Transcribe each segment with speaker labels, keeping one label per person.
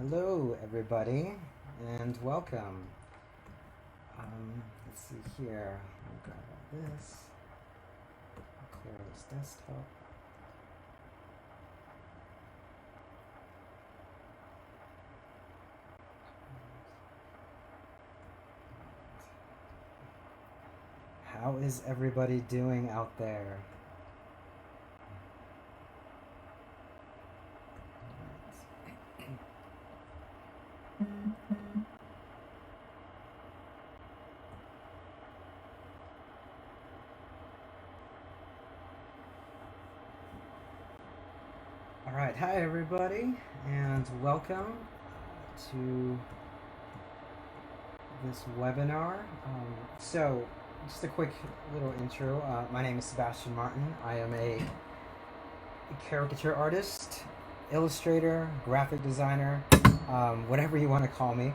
Speaker 1: Hello, everybody, and welcome. Let's see here. I'll grab all this. I'll clear this desktop. How is everybody doing out there? All right, hi everybody, and welcome to this webinar. Just a quick little intro. My name is Sebastian Martin. I am a caricature artist, illustrator, graphic designer, whatever you want to call me.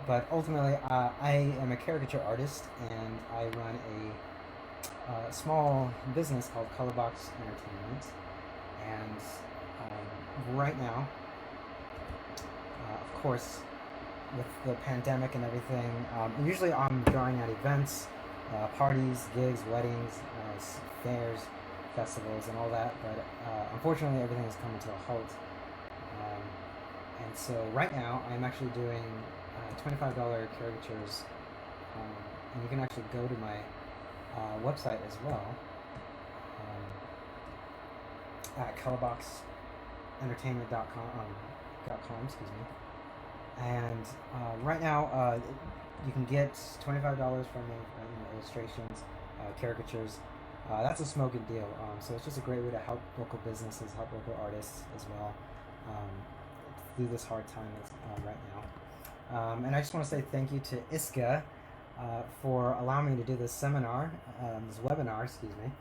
Speaker 1: But ultimately, I am a caricature artist, and I run a small business called Colorbox Entertainment. And right now, of course, with the pandemic and everything, usually I'm drawing at events, parties, gigs, weddings, fairs, festivals, and all that. But unfortunately, everything is coming to a halt. Um, and so right now, I'm actually doing $25 caricatures, and you can actually go to my website as well, at colorboxentertainment.com, excuse me. And right now, you can get $25 from me, illustrations, caricatures. That's a smoking deal. So it's just a great way to help local businesses, help local artists as well, through this hard time right now. And I just want to say thank you to Iska for allowing me to do this seminar, this webinar, excuse me.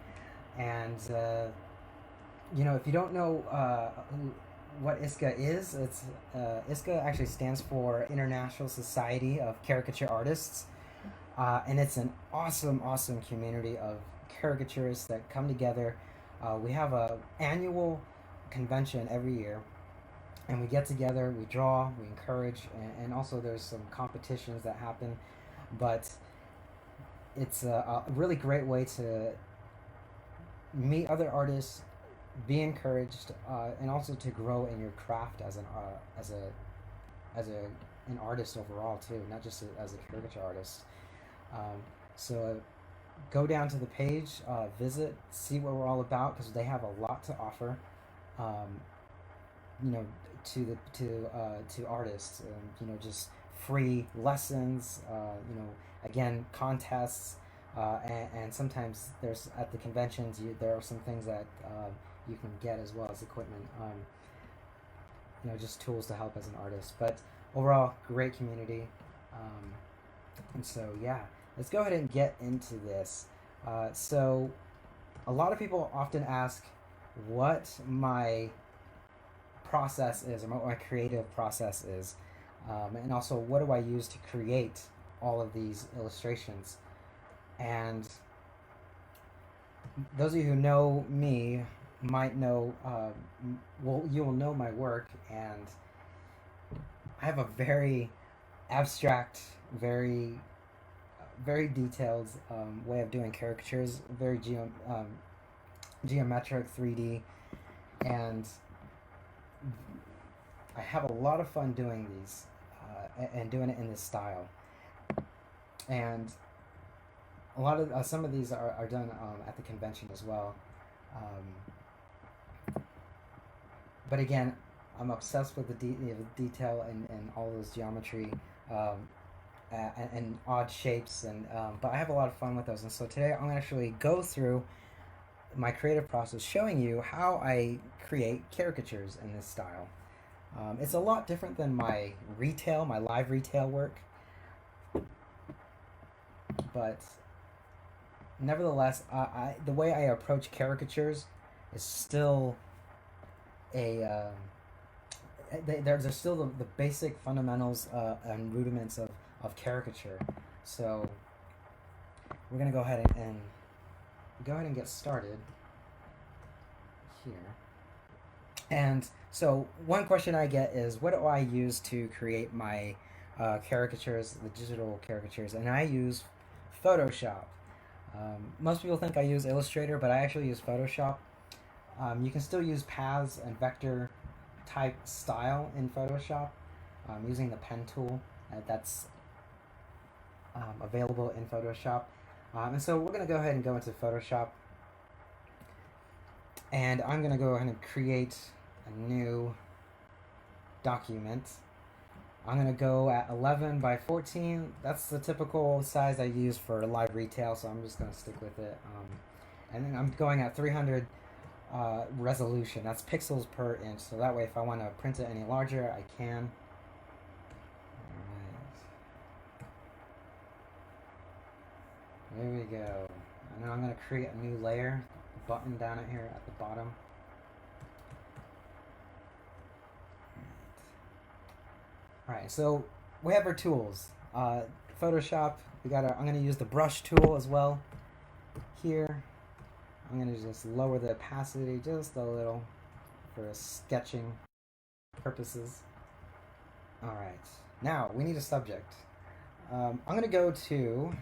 Speaker 1: And if you don't know what ISCA is, ISCA actually stands for International Society of Caricature Artists, and it's an awesome community of caricaturists that come together. We have a annual convention every year, and we get together, we draw, we encourage, and also there's some competitions that happen. But it's a really great way to meet other artists, be encouraged, and also to grow in your craft as an artist overall too, not just as a caricature artist. So go down to the page, visit, see what we're all about, because they have a lot to offer. To artists, just free lessons. Again, contests. And sometimes there's at the conventions there are some things that you can get as well as equipment, just tools to help as an artist. But overall, great community. And so yeah, let's go ahead and get into this. So a lot of people often ask what my process is, or what my creative process is, and also what do I use to create all of these illustrations. And those of you who know me might know, you will know my work, and I have a very abstract, very detailed way of doing caricatures, very geometric, 3D, and I have a lot of fun doing these, and doing it in this style. And a lot of some of these are done at the convention as well. But again, I'm obsessed with the detail and all those geometry, and odd shapes, but I have a lot of fun with those. And so today I'm going to actually go through my creative process, showing you how I create caricatures in this style. It's a lot different than my live retail work, but nevertheless, the way I approach caricatures is still there's still the basic fundamentals and rudiments of caricature. So we're gonna go ahead and get started here. And so one question I get is, what do I use to create my caricatures, the digital caricatures? And I use Photoshop. Most people think I use Illustrator, but I actually use Photoshop. You can still use paths and vector type style in Photoshop using the pen tool that's available in Photoshop. And so we're going to go ahead and go into Photoshop. And I'm going to go ahead and create a new document. I'm going to go at 11 by 14. That's the typical size I use for live retail, so I'm just going to stick with it. And then I'm going at 300 resolution. That's pixels per inch, so that way if I want to print it any larger, I can. Alright. There we go. And now I'm going to create a new layer, button down here at the bottom. Alright, so we have our tools. Photoshop, I'm going to use the brush tool as well here. I'm going to just lower the opacity just a little for sketching purposes. Alright, now we need a subject. I'm going to go to,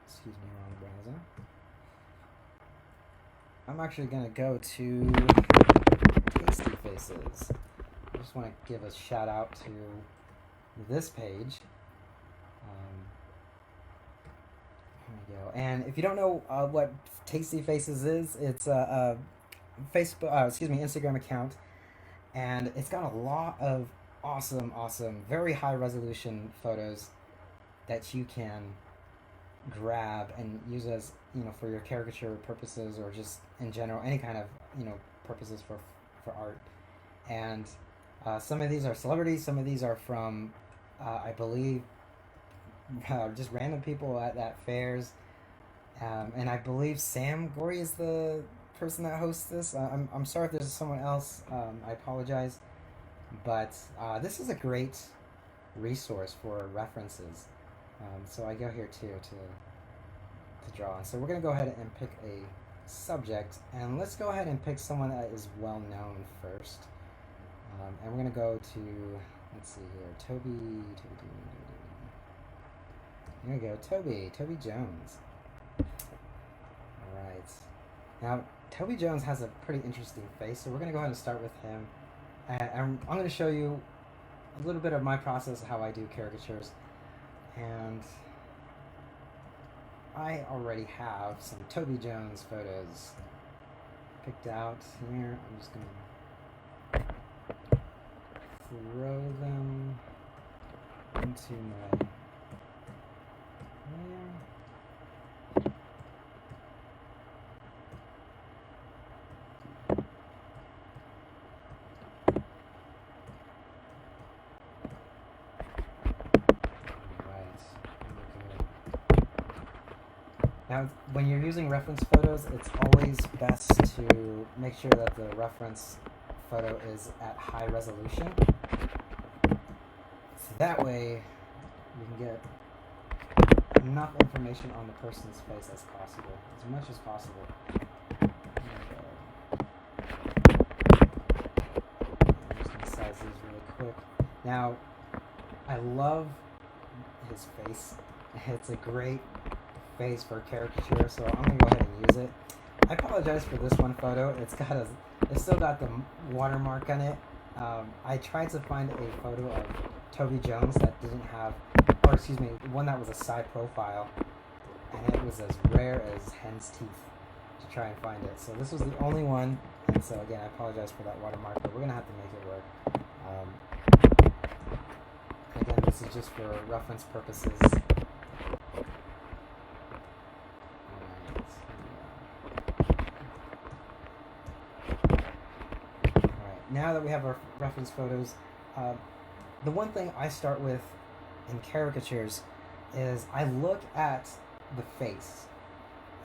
Speaker 1: excuse me, wrong browser. I'm actually going to go to Tasty Faces. I just want to give a shout out to this page. Here we go. And if you don't know what Tasty Faces is, it's a Facebook, Instagram account, and it's got a lot of awesome, very high resolution photos that you can grab and use as for your caricature purposes or just in general any kind of purposes for art. And some of these are celebrities, some of these are from I believe just random people at fairs, and I believe Sam Gorey is the person that hosts this. I'm sorry if there's someone else. I apologize, but this is a great resource for references. So I go here too to draw. And so we're gonna go ahead and pick a subject, and let's go ahead and pick someone that is well known first. And we're gonna go to, let's see here, Toby. Here we go, Toby Jones. All right. Now Toby Jones has a pretty interesting face, so we're gonna go ahead and start with him. And I'm gonna show you a little bit of my process of how I do caricatures. And I already have some Toby Jones photos picked out here. I'm just gonna throw them into my layer. Now, when you're using reference photos, it's always best to make sure that the reference photo is at high resolution. So that way, you can get enough information on the person's face as possible, as much as possible. I'm just going to size these really quick. Now, I love his face. It's a great face for caricature, so I'm gonna go ahead and use it. I apologize for this one photo. It's still got the watermark on it. I tried to find a photo of Toby Jones that didn't have, or excuse me, one that was a side profile, and it was as rare as hen's teeth to try and find it. So this was the only one, and so again, I apologize for that watermark, but we're gonna have to make it work. Again, this is just for reference purposes. Now that we have our reference photos, the one thing I start with in caricatures is I look at the face,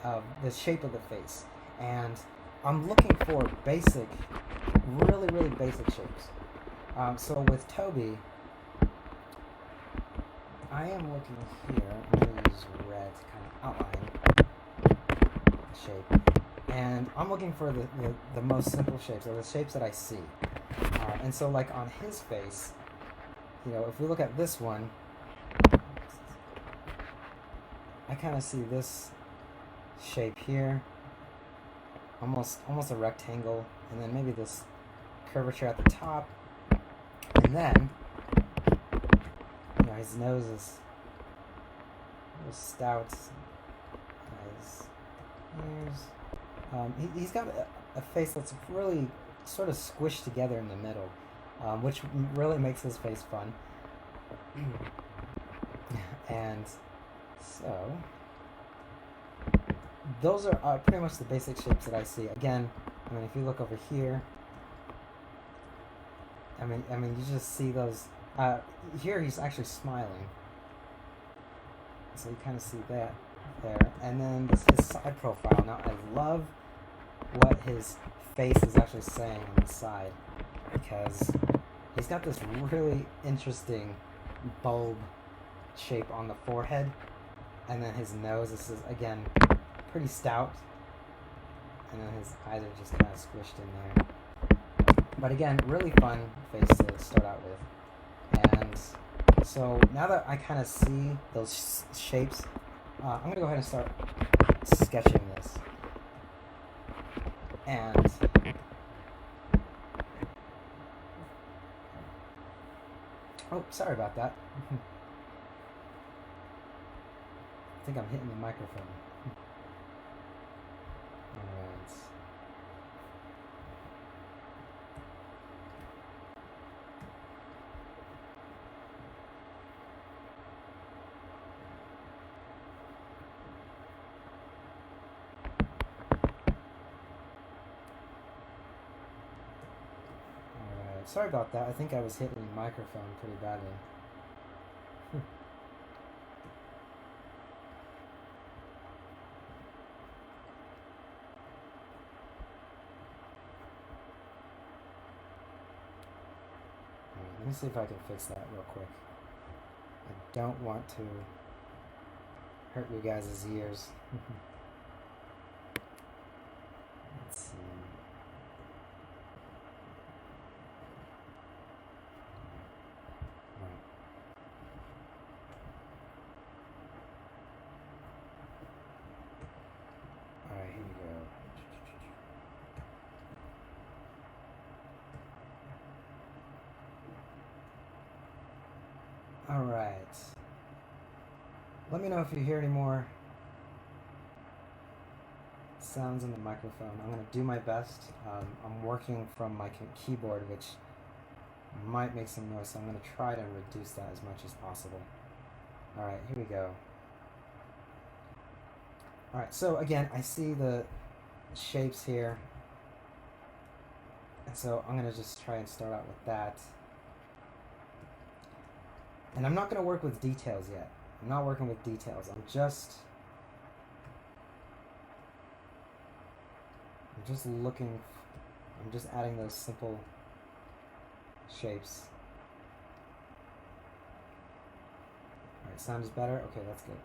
Speaker 1: the shape of the face, and I'm looking for basic, really basic shapes. So with Toby, I am looking here. I'm going to use red to kind of outline the shape. And I'm looking for the most simple shapes, or the shapes that I see. And so, like, on his face, you know, if we look at this one, I kind of see this shape here, almost a rectangle, and then maybe this curvature at the top, and then, you know, his nose is a little stout, his ears. He's got a face that's really sort of squished together in the middle, which really makes his face fun. And so, those are pretty much the basic shapes that I see. Again, I mean, if you look over here, I mean, you just see those. Here he's actually smiling, so you kind of see that there. And then his side profile. Now, I love what his face is actually saying on the side, because he's got this really interesting bulb shape on the forehead, and then his nose is, again, pretty stout, and then his eyes are just kind of squished in there. But again, really fun face to start out with. And so now that I kind of see those shapes, I'm going to go ahead and start sketching this. And oh, sorry about that. I think I'm hitting the microphone. Alright. Alright, sorry about that. I think I was hitting the microphone pretty badly. Let me see if I can fix that real quick. I don't want to hurt you guys' ears. Let's see. Right. Alright, here we go. Alright. Let me know if you hear any more sounds in the microphone. I'm going to do my best. I'm working from my keyboard, which might make some noise, so I'm going to try to reduce that as much as possible. Alright, here we go. Alright, so again, I see the shapes here. And so I'm going to just try and start out with that. And I'm not going to work with details yet. I'm not working with details. I'm just looking. I'm just adding those simple shapes. Alright, sound is better? Okay, that's good.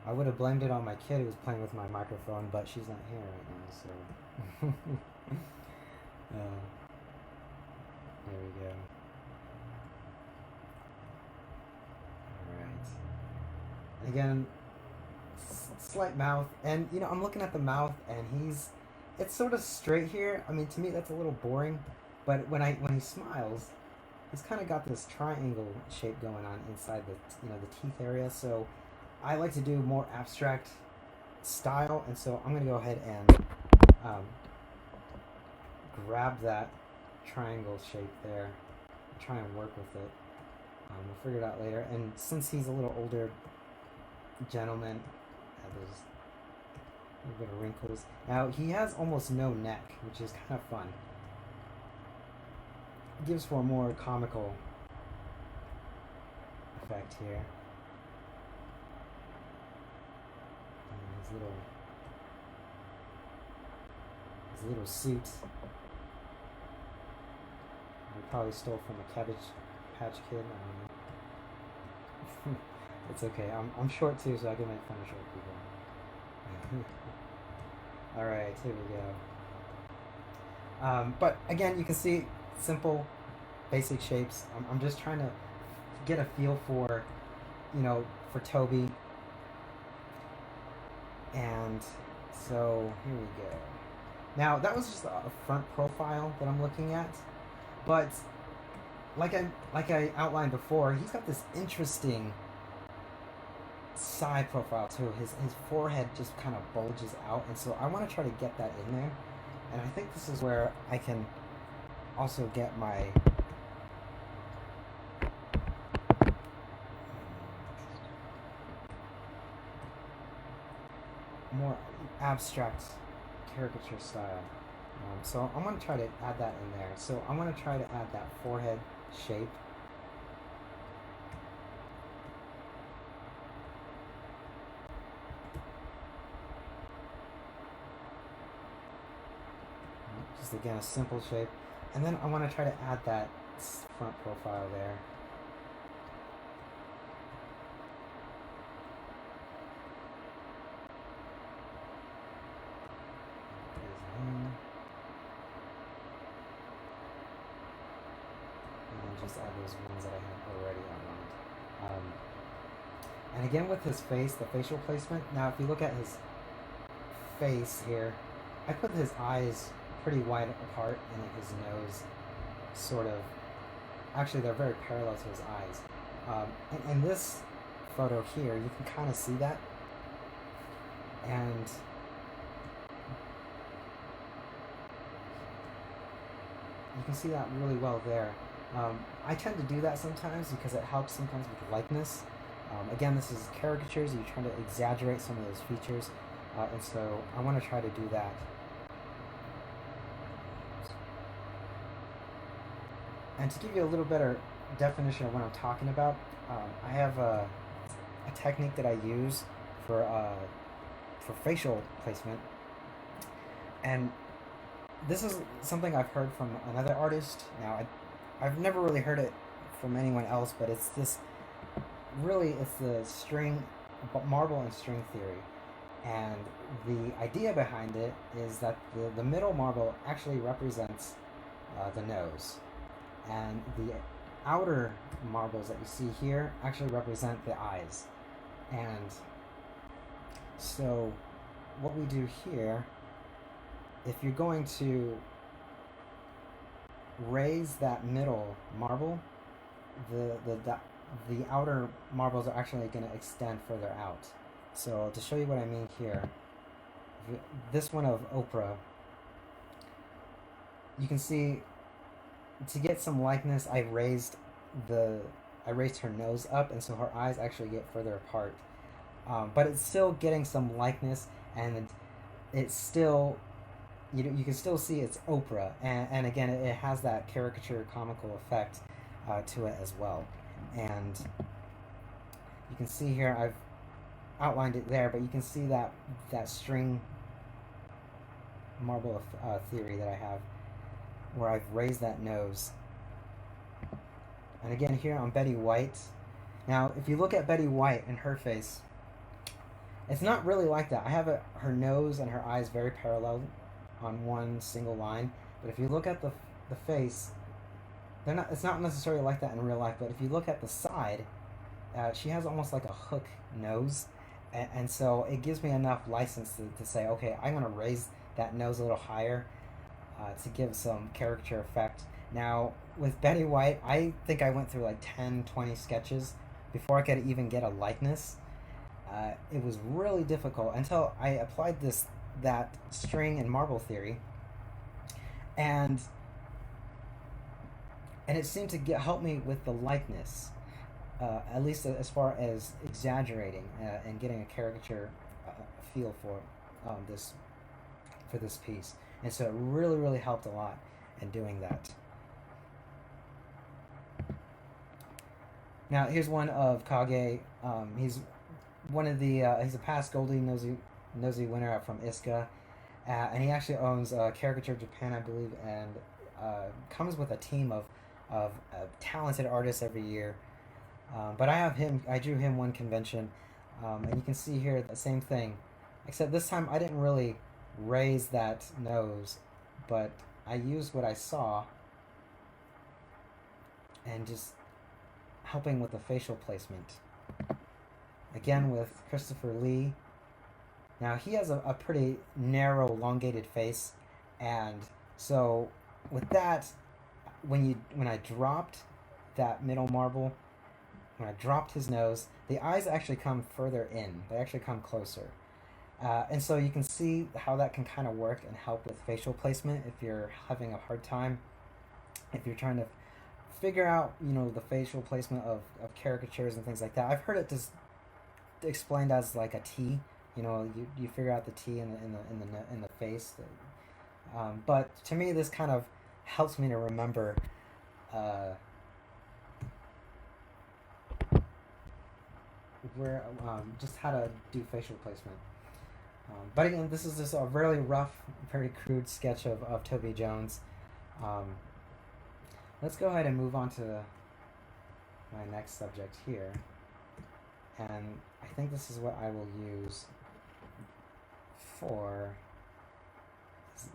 Speaker 1: I would have blamed it on my kid who was playing with my microphone, but she's not here right now, so... there we go. Alright. And again, slight mouth, and, you know, I'm looking at the mouth, and it's sort of straight here. I mean, to me, that's a little boring, but when he smiles, he's kind of got this triangle shape going on inside the teeth area, so... I like to do more abstract style, and so I'm going to go ahead and grab that triangle shape there, try and work with it. We'll figure it out later. And since he's a little older gentleman, there's a little bit of wrinkles. Now, he has almost no neck, which is kind of fun. It gives for a more comical effect here. His little suit. probably stole from a Cabbage Patch Kid. I don't know. It's okay. I'm short too, so I can make fun of short people. Alright, here we go. But again, you can see simple, basic shapes. I'm just trying to get a feel for, for Toby. And so here we go. Now that was just a front profile that I'm looking at, but like I outlined before, he's got this interesting side profile too. His forehead just kind of bulges out, and so I want to try to get that in there. And I think this is where I can also get my more abstract caricature style. So I'm going to try to add that in there. So I'm going to try to add that forehead shape. Just again a simple shape. And then I want to try to add that front profile there. Just add those ones that I have already outlined. And again with his face, the facial placement. Now if you look at his face here, I put his eyes pretty wide apart and his nose sort of, actually they're very parallel to his eyes. And in this photo here, you can kind of see that. And you can see that really well there. I tend to do that sometimes because it helps sometimes with likeness. Again, this is caricatures, you're trying to exaggerate some of those features, and so I want to try to do that. And to give you a little better definition of what I'm talking about, I have a technique that I use for facial placement, and this is something I've heard from another artist. Now, I've never really heard it from anyone else, but it's the marble and string theory. And the idea behind it is that the middle marble actually represents the nose. And the outer marbles that you see here actually represent the eyes. And so what we do here, if you're going to raise that middle marble, the outer marbles are actually going to extend further out. So to show you what I mean here, this one of Oprah, you can see, to get some likeness, I raised her nose up, and so her eyes actually get further apart. But it's still getting some likeness, and it's still, you can still see it's Oprah, and again, it has that caricature comical effect to it as well. And you can see here, I've outlined it there, but you can see that string marble theory that I have, where I've raised that nose. And again here on Betty White. Now, if you look at Betty White and her face, it's not really like that. I have her nose and her eyes very parallel on one single line, but if you look at the face, it's not necessarily like that in real life, but if you look at the side, she has almost like a hook nose, and so it gives me enough license to say, okay, I'm going to raise that nose a little higher to give some caricature effect. Now, with Betty White, I think I went through like 10, 20 sketches before I could even get a likeness. It was really difficult until I applied that string and marble theory, and it seemed to help me with the likeness, at least as far as exaggerating and getting a caricature feel for this piece. And so it really, really helped a lot in doing that. Now here's one of Kage. He's one of the he's a past Goldie Nosy winner from ISCA, and he actually owns Caricature Japan, I believe, and comes with a team of of talented artists every year. But I drew him one convention, and you can see here the same thing, except this time I didn't really raise that nose, but I used what I saw and just helping with the facial placement. Again with Christopher Lee. Now he has a pretty narrow, elongated face, and so with that, when I dropped that middle marble, when I dropped his nose, the eyes actually come further in. They actually come closer. And so you can see how that can kind of work and help with facial placement if you're having a hard time. If you're trying to figure out, the facial placement of caricatures and things like that. I've heard it just explained as like a T. You figure out the T in the face. But to me, this kind of helps me to remember where just how to do facial placement. But again, this is just a really rough, very crude sketch of Toby Jones. Let's go ahead and move on to my next subject here. And I think this is what I will use for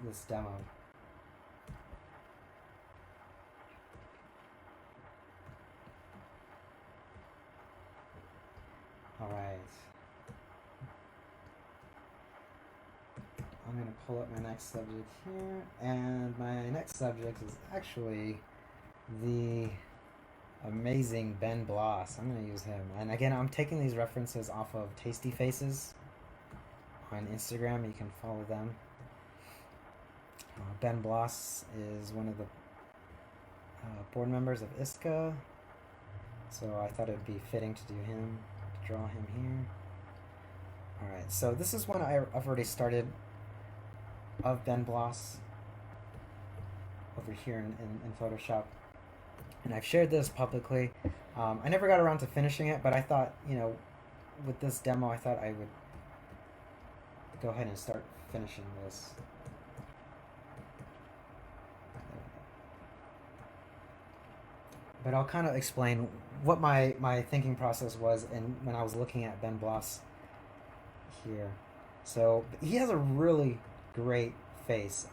Speaker 1: this demo. All right. I'm going to pull up my next subject here, and my next subject is actually the amazing Ben Bloss. I'm going to use him. And again, I'm taking these references off of Tasty Faces on Instagram. You can follow them. Ben Bloss is one of the board members of ISCA, so I thought it would be fitting to do him, to draw him here. Alright, so this is one I've already started of Ben Bloss over here in Photoshop, and I've shared this publicly. I never got around to finishing it, but I thought, with this demo, I thought I would go ahead and start finishing this. But I'll kind of explain what my thinking process was when I was looking at Ben Bloss here. So he has a really great face.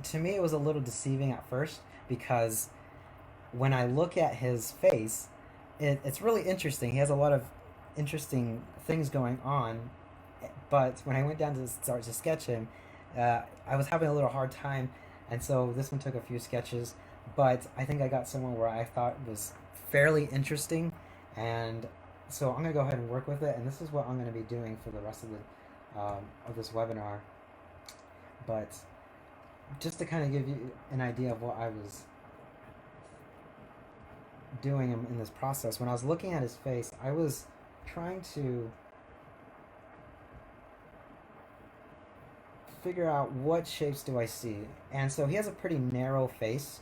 Speaker 1: To me, it was a little deceiving at first because when I look at his face, it's really interesting. He has a lot of interesting things going on, but when I went down to start to sketch him, I was having a little hard time, and so this one took a few sketches, but I think I got somewhere where I thought was fairly interesting, and so I'm going to go ahead and work with it, and this is what I'm going to be doing for the rest of this webinar. But just to kind of give you an idea of what I was doing in this process, when I was looking at his face, I was trying to figure out what shapes do I see. And so he has a pretty narrow face,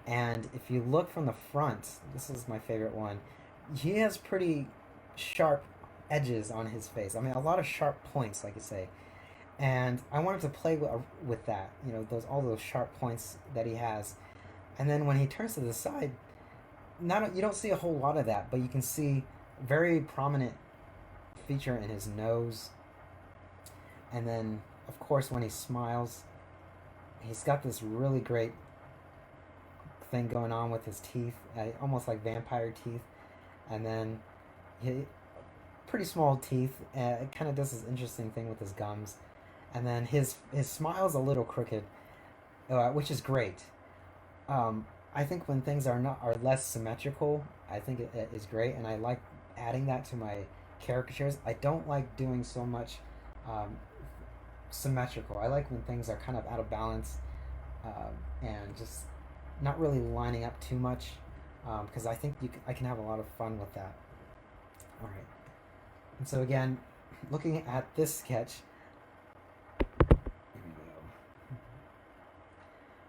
Speaker 1: and if you look from the front, this is my favorite one, he has pretty sharp edges on his face. I mean, a lot of sharp points, like you say. And I wanted to play with that, all those sharp points that he has. And then when he turns to the side, you don't see a whole lot of that, but you can see very prominent feature in his nose. And then, of course, when he smiles, he's got this really great thing going on with his teeth, almost like vampire teeth. And then pretty small teeth. It kind of does this interesting thing with his gums. And then his smile's a little crooked, which is great. I think when things are less symmetrical, I think it is great, and I like adding that to my caricatures. I don't like doing so much symmetrical. I like when things are kind of out of balance and just not really lining up too much, because I think I can have a lot of fun with that. All right. And so again, looking at this sketch, here we go.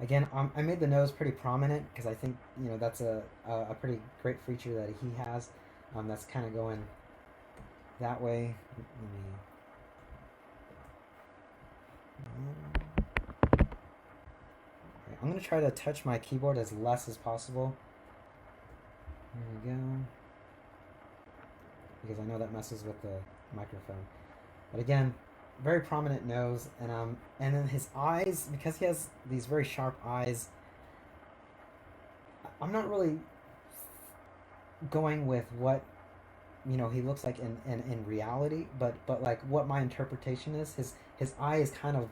Speaker 1: Again, I made the nose pretty prominent because I think that's a pretty great feature that he has. That's kind of going that way. I'm I'm going to try to touch my keyboard as less as possible. There we go. Because I know that messes with the microphone. But again, very prominent nose, and then his eyes, because he has these very sharp eyes, I'm not really going with what he looks like in reality, but like what my interpretation is. His eye is kind of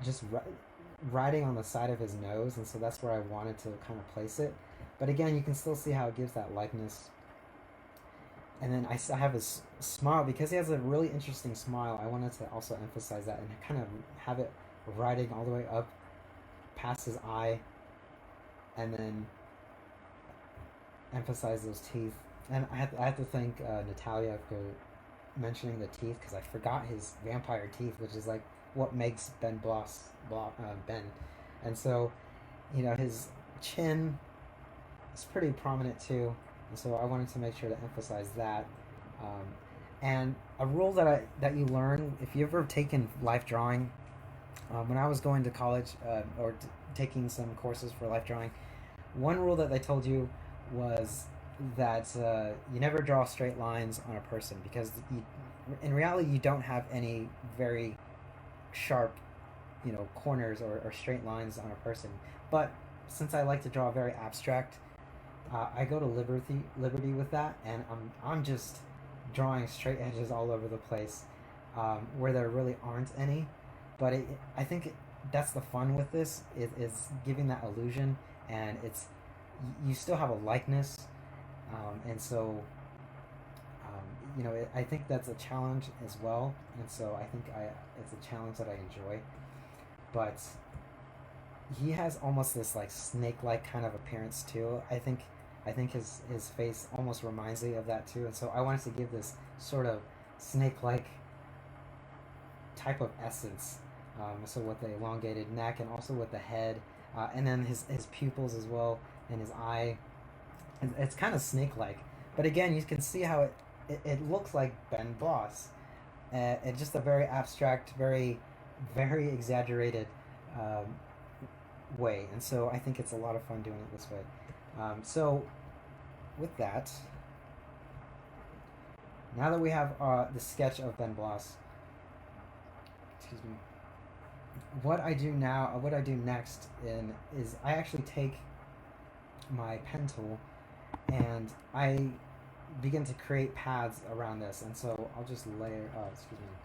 Speaker 1: just riding on the side of his nose, and so that's where I wanted to kind of place it. But again, you can still see how it gives that likeness. And then I have his smile, because he has a really interesting smile. I wanted to also emphasize that and kind of have it riding all the way up past his eye, and then emphasize those teeth. And I have to thank Natalia for mentioning the teeth, because I forgot his vampire teeth, which is like what makes Ben Ben. And so, his chin is pretty prominent too. And so I wanted to make sure to emphasize that. And a rule that you learn if you ever taken life drawing, when I was going to college or taking some courses for life drawing, one rule that they told you was that you never draw straight lines on a person, because in reality you don't have any very sharp corners or straight lines on a person. But since I like to draw very abstract, I go to liberty with that, and I'm just drawing straight edges all over the place, where there really aren't any. But I think that's the fun with this, is giving that illusion, and you still have a likeness, and so I think that's a challenge as well, and so I think it's a challenge that I enjoy. But he has almost this like snake-like kind of appearance too. I think his face almost reminds me of that too, and so I wanted to give this sort of snake-like type of essence. So with the elongated neck, and also with the head, and then his pupils as well, and his eye, it's kind of snake-like. But again, you can see how it looks like Ben Bloss. It's just a very abstract, very very exaggerated way, and so I think it's a lot of fun doing it this way. So with that, now that we have the sketch of Ben Bloss, excuse me, what I do next is I actually take my pen tool and I begin to create paths around this, and so I'll just lower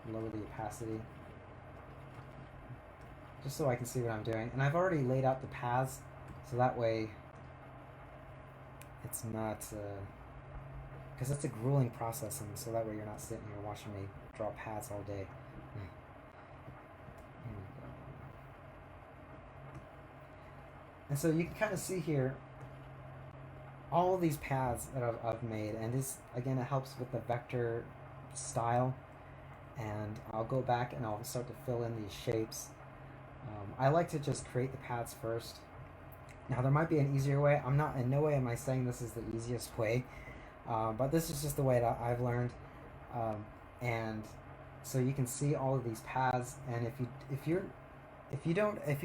Speaker 1: the opacity, just so I can see what I'm doing. And I've already laid out the paths, so that way it's not, because it's a grueling process, and so that way you're not sitting here watching me draw paths all day. And so you can kind of see here all these paths that I've made, and this again, it helps with the vector style. And I'll go back and I'll start to fill in these shapes. I like to just create the paths first. Now there might be an easier way. In no way am I saying this is the easiest way, but this is just the way that I've learned. And so you can see all of these paths, and if you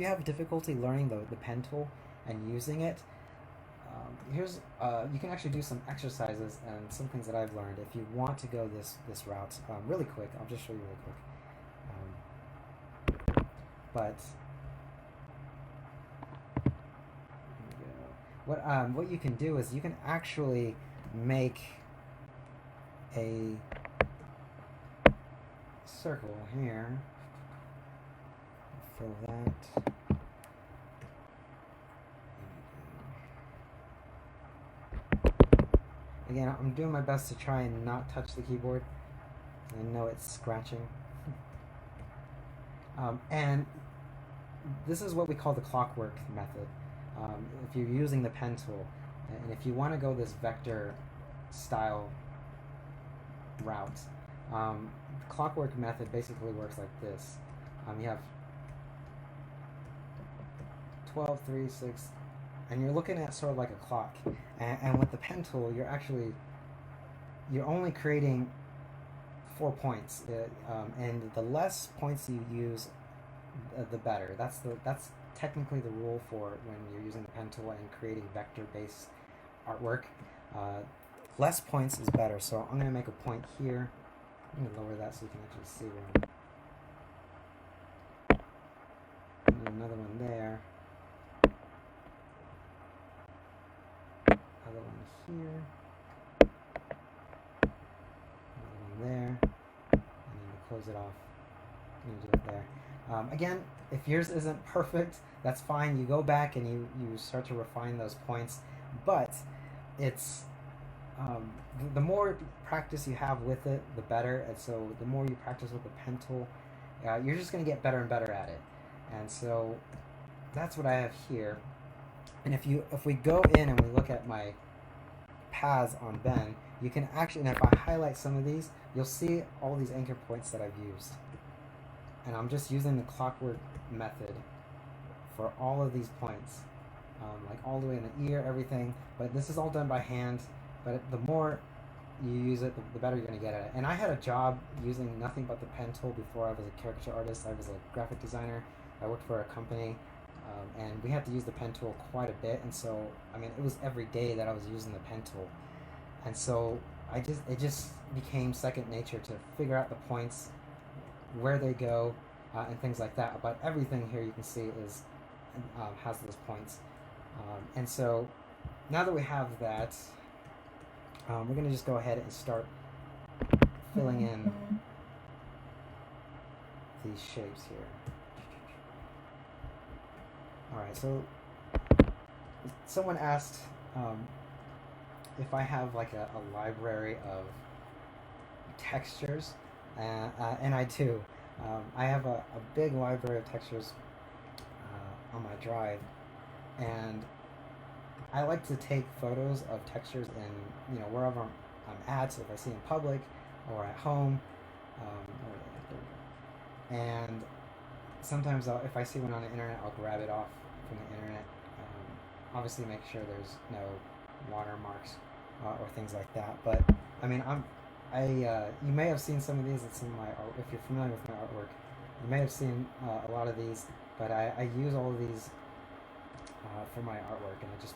Speaker 1: have difficulty learning the pen tool and using it, you can actually do some exercises and some things that I've learned if you want to go this route. Really quick, I'll just show you really quick. But what you can do is you can actually make a circle here. Fill that. Again, I'm doing my best to try and not touch the keyboard. I know it's scratching. And this is what we call the clockwork method. If you're using the pen tool, and if you want to go this vector style route, clockwork method basically works like this. You have 12, 3, 6, and you're looking at sort of like a clock. And with the pen tool, you're only creating 4 points, and the less points you use, the better. That's technically the rule for when you're using the pen tool and creating vector-based artwork. Uh, Less points is better. So I'm going to make a point here. I'm going to lower that so you can actually see where I'm. And another one there. Another one here. Another one there. And then to close it off, I'm going to do it there. Again, if yours isn't perfect, that's fine. You go back and you start to refine those points. But it's the more practice you have with it, the better. And so the more you practice with the pen tool, you're just going to get better and better at it. And so that's what I have here. And if we go in and we look at my paths on Ben, you can actually, and if I highlight some of these, you'll see all these anchor points that I've used. And I'm just using the Clockwork Method for all of these points, like all the way in the ear, everything. But this is all done by hand. But the more you use it, the better you're going to get at it. And I had a job using nothing but the pen tool before I was a caricature artist. I was a graphic designer. I worked for a company, and we had to use the pen tool quite a bit. And so, I mean, it was every day that I was using the pen tool. And so it just became second nature to figure out the points, where they go, and things like that. But everything here you can see is has those points. And so now that we have that, we're going to just go ahead and start filling in these shapes here. Alright, so someone asked if I have like a library of textures, and I do. I have a big library of textures on my drive, and I like to take photos of textures in, wherever I'm at. So if I see in public or at home, and sometimes if I see one on the internet, I'll grab it off from the internet. Obviously, make sure there's no watermarks or things like that. But I mean, you may have seen some of these. It's in my art. If you're familiar with my artwork, you may have seen a lot of these. But I use all of these for my artwork, and I just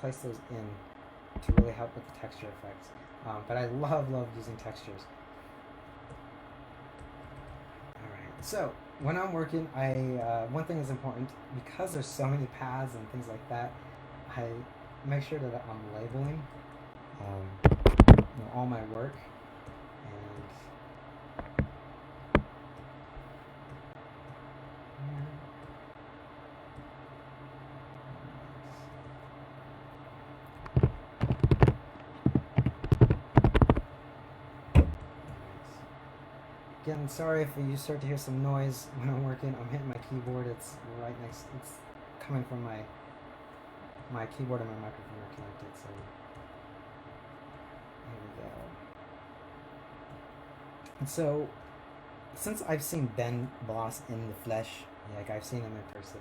Speaker 1: place those in to really help with the texture effects. But I love using textures. Alright, so when I'm working, one thing is important, because there's so many paths and things like that, I make sure that I'm labeling all my work. Again, sorry if you start to hear some noise when I'm working. I'm hitting my keyboard. It's right next. It's coming from my keyboard and my microphone are connected. So here we go. And so, since I've seen Ben Bloss in the flesh, like I've seen him in person,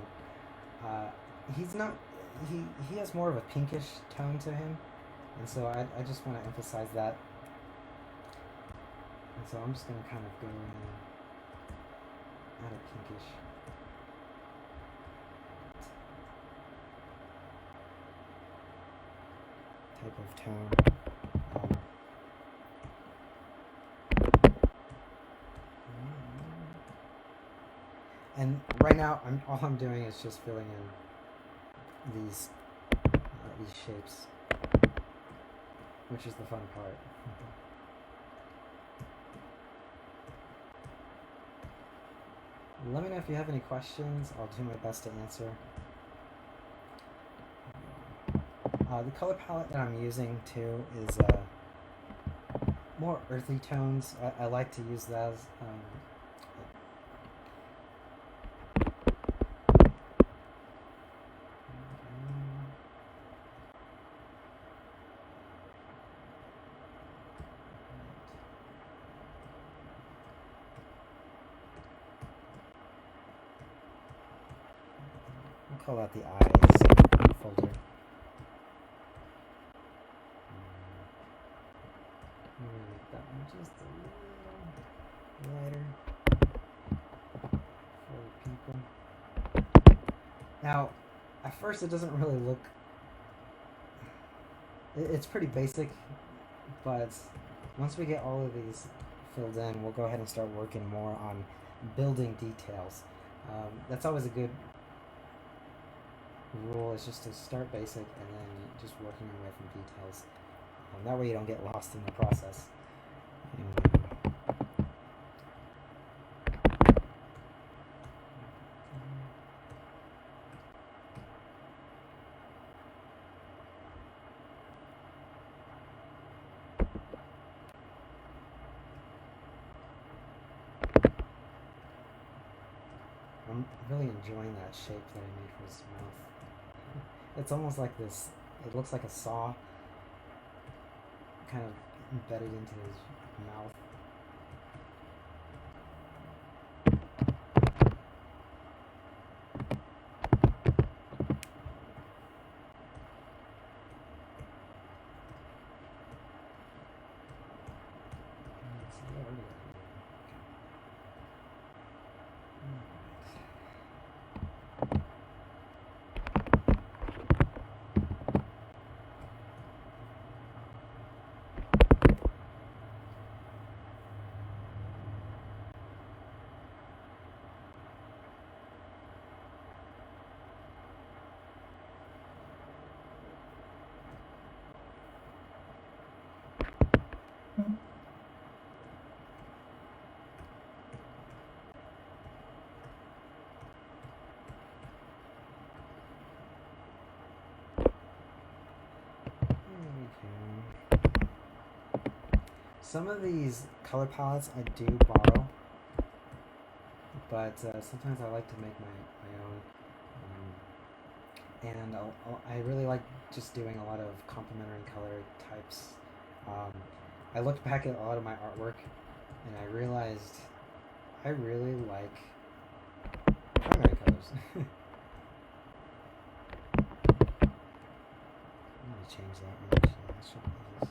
Speaker 1: he's not. He has more of a pinkish tone to him, and so I just want to emphasize that. And so I'm just going to kind of go in and add a pinkish type of tone. And right now, all I'm doing is just filling in these shapes, which is the fun part. Let me know if you have any questions. I'll do my best to answer. The color palette that I'm using too is more earthy tones. I like to use those. Call out the eyes folder. I'm gonna make that one just a little lighter. Now, at first it doesn't really look. It's pretty basic, but once we get all of these filled in, we'll go ahead and start working more on building details. That's always a good rule, is just to start basic and then just working your way from details. That way you don't get lost in the process. I'm really enjoying that shape that I made for his mouth. It's almost like this, it looks like a saw kind of embedded into his mouth. Some of these color palettes I do borrow, but sometimes I like to make my own. And I really like just doing a lot of complementary color types. I looked back at a lot of my artwork and I realized I really like primary colors. I'm going to change that one. Let's try this.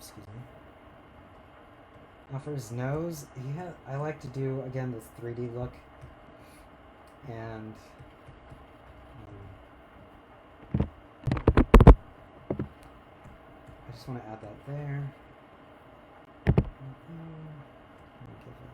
Speaker 1: Excuse me. Now for his nose, I like to do, again, this 3D look. And I just want to add that there. Let me give it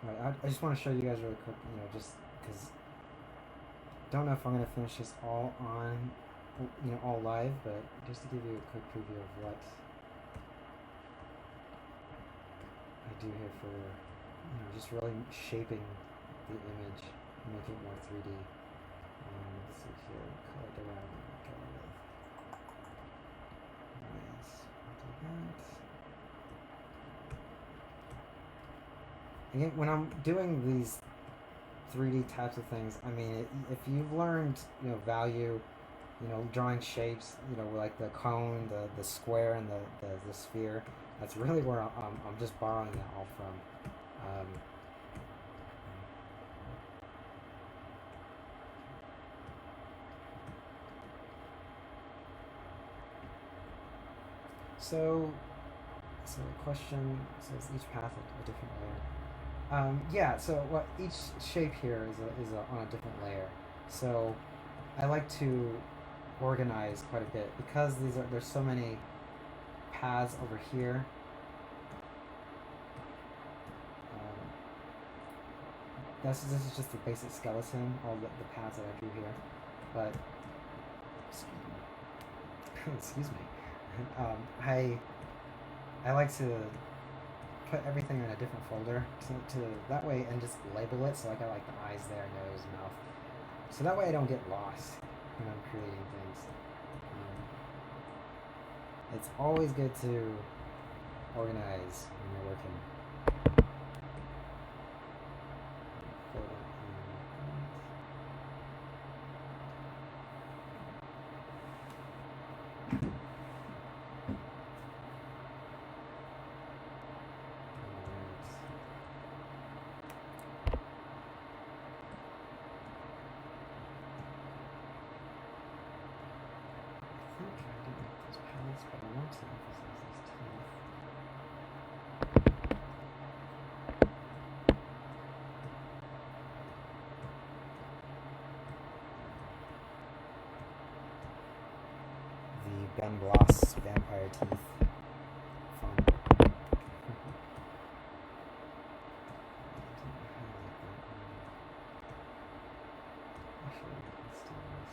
Speaker 1: Alright, I just want to show you guys really quick, just because don't know if I'm going to finish this all on, all live, but just to give you a quick preview of what I do here for, just really shaping the image, make it more 3D. Let's see here, color around, go with, nice, do that. Again, when I'm doing these 3D types of things, I mean, if you've learned, value, drawing shapes, like the cone, the square, and the sphere, that's really where I'm just borrowing that all from. So the question says each path a different layer. Yeah, so each shape here is on a different layer. So I like to organize quite a bit because there's so many paths over here. This is just the basic skeleton, all the paths that I drew here. But excuse me. I like to put everything in a different folder to that way, and just label it. So like I like the eyes there, nose, mouth. So that way I don't get lost when I'm creating things. It's always good to organize when you're working. But I want to emphasize these teeth. The Ben Bloss vampire teeth. Fun. Actually, let's do this.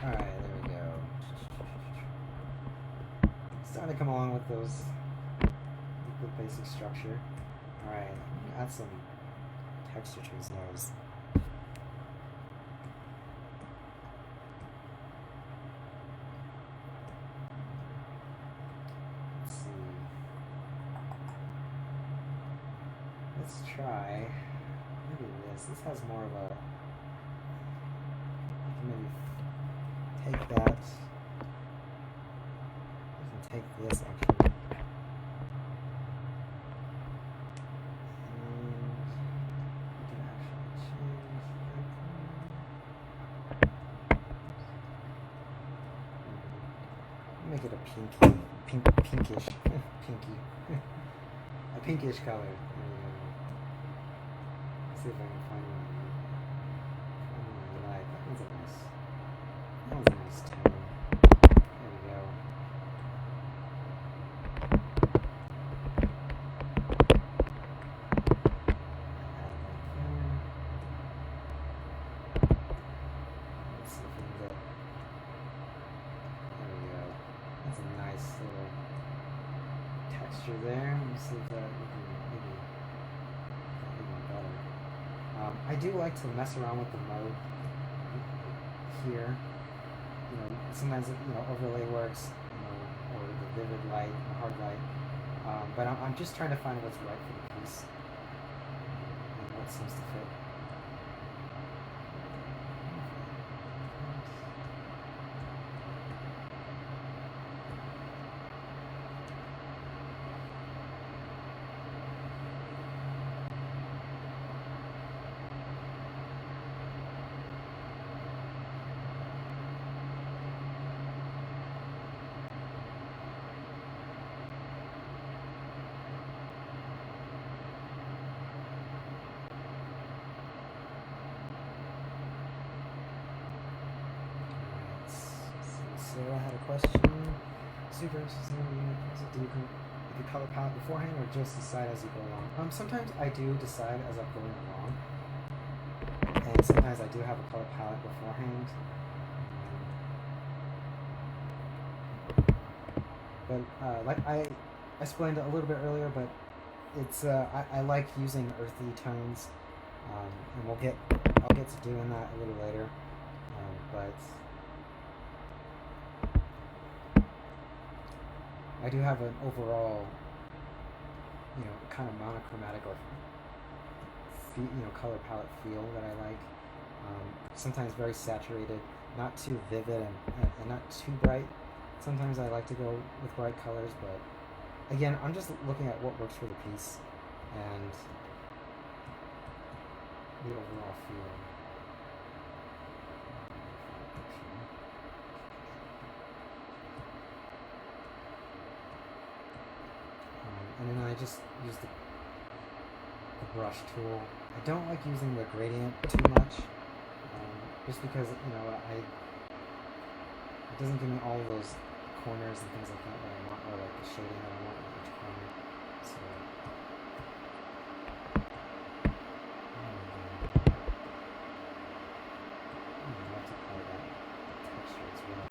Speaker 1: Alright, there we go. Starting to come along with those, with the basic structure. Alright, add some texture to his nose. Let's see. Let's try maybe this. This has more of a, I can maybe take that. I can take this actually. And we can actually change that. Make it a pinkish, pinky, a pinkish color. There we go. Let's see if I can find one. That one's a nice. That was a nice tone. There we go. Let's see if we can get. There we go. That's a nice little texture there. Let me see if that we can maybe even better. I do like to mess around with the mode here. You know, sometimes overlay works, or the vivid light, the hard light. But I'm just trying to find what's right for the piece and what seems to fit. So I had a question. Super interesting. Do you make a color palette beforehand or just decide as you go along? Sometimes I do decide as I'm going along, and sometimes I do have a color palette beforehand. But like I explained a little bit earlier, but it's I like using earthy tones, and I'll get to doing that a little later. But I do have an overall, kind of monochromatic or color palette feel that I like. Sometimes very saturated, not too vivid and not too bright. Sometimes I like to go with bright colors, but again, I'm just looking at what works for the piece and the overall feel. And then I just use the brush tool. I don't like using the gradient too much, just because it doesn't give me all of those corners and things like that I want, or like the shading that I want in each corner. So I like to apply that texture as well.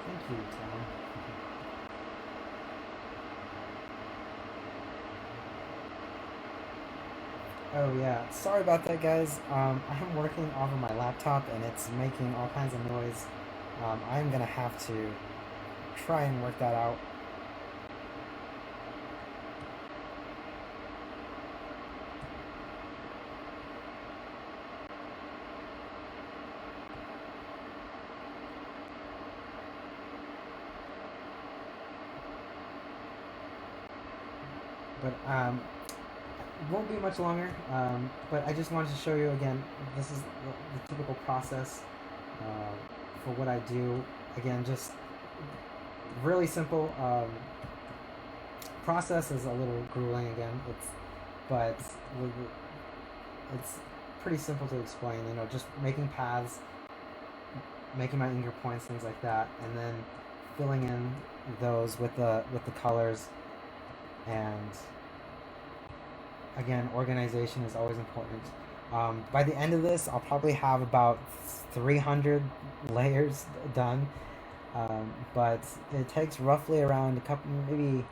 Speaker 1: Thank you, Tom. Oh yeah, sorry about that, guys. I'm working off of my laptop and it's making all kinds of noise. I'm gonna have to try and work that out. But it won't be much longer. But I just wanted to show you again. This is the typical process for what I do. Again, just really simple. Process is a little grueling again. But it's pretty simple to explain. Just making paths, making my anchor points, things like that, and then filling in those with the colors. And again, organization is always important. By the end of this, I'll probably have about 300 layers done, but it takes roughly around maybe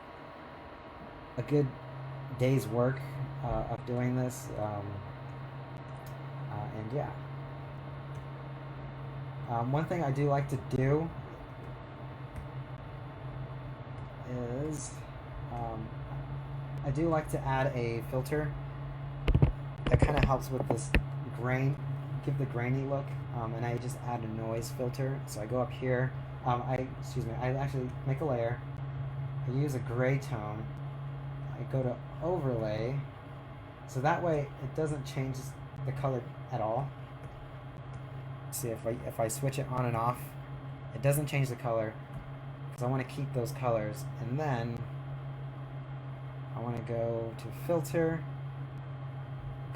Speaker 1: a good day's work of doing this, and yeah. One thing I do like to do is I do like to add a filter that kind of helps with this grain, give the grainy look, and I just add a noise filter. So I go up here, I actually make a layer, I use a gray tone, I go to overlay, so that way it doesn't change the color at all. See, if I switch it on and off, it doesn't change the color, because I want to keep those colors. And then I want to go to filter,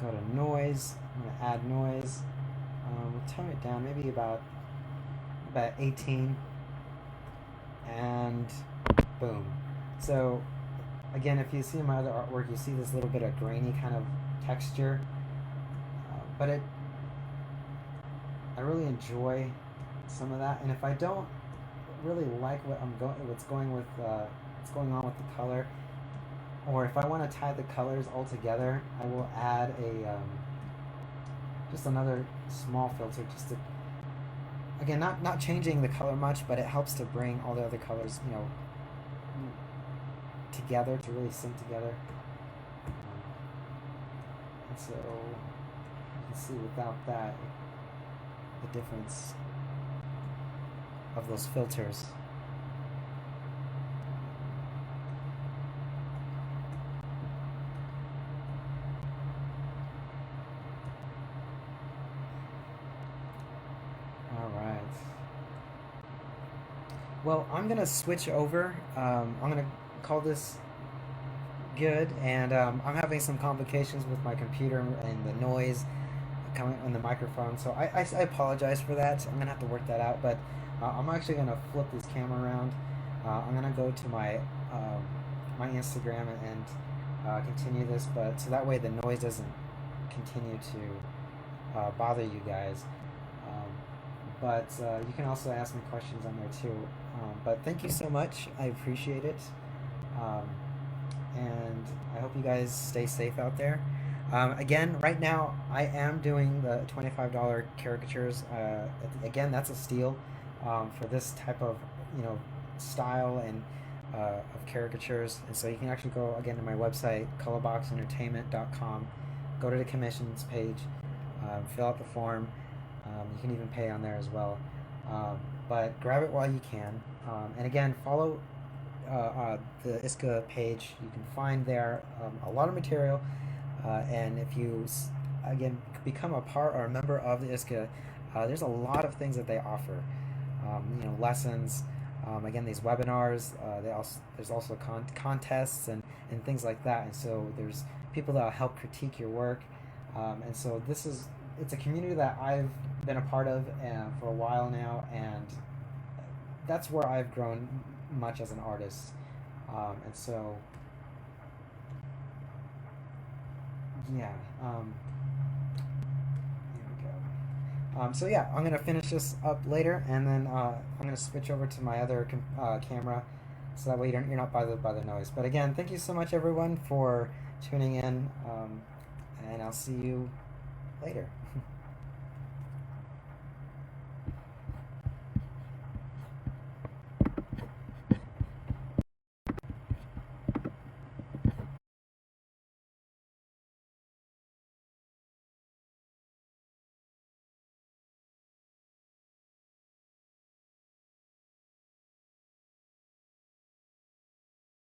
Speaker 1: go to noise, I'm going to add noise, we'll tone it down maybe about 18, and boom. So again, if you see my other artwork, you see this little bit of grainy kind of texture, but I really enjoy some of that. And if I don't really like what's going on with the color, or if I want to tie the colors all together, I will add just another small filter, just to, again, not changing the color much, but it helps to bring all the other colors, together, to really sync together. And so you can see without that, the difference of those filters. All right. Well, I'm gonna switch over. I'm gonna call this good, and I'm having some complications with my computer and the noise coming on the microphone, so I apologize for that. I'm gonna have to work that out, but I'm actually gonna flip this camera around. I'm gonna go to my my Instagram and continue this, but so that way the noise doesn't continue to bother you guys. Um, but you can also ask me questions on there too. But thank you so much. I appreciate it. Um, and I hope you guys stay safe out there. Again, right now I am doing the $25 caricatures. Again, that's a steal for this type of style and of caricatures. And so you can actually go again to my website, colorboxentertainment.com. Go to the commissions page, fill out the form. You can even pay on there as well. But grab it while you can. And again, follow the ISCA page. You can find there a lot of material, and if you again become a part or a member of the ISCA, there's a lot of things that they offer. Lessons, again these webinars. There's also contests and things like that. And so there's people that will help critique your work. And so it's a community that I've been a part of for a while now, and that's where I've grown much as an artist. And so yeah, here we go. So yeah, I'm gonna finish this up later, and then I'm gonna switch over to my other camera, so that way you're not bothered by the noise. But again, thank you so much everyone for tuning in, and I'll see you later.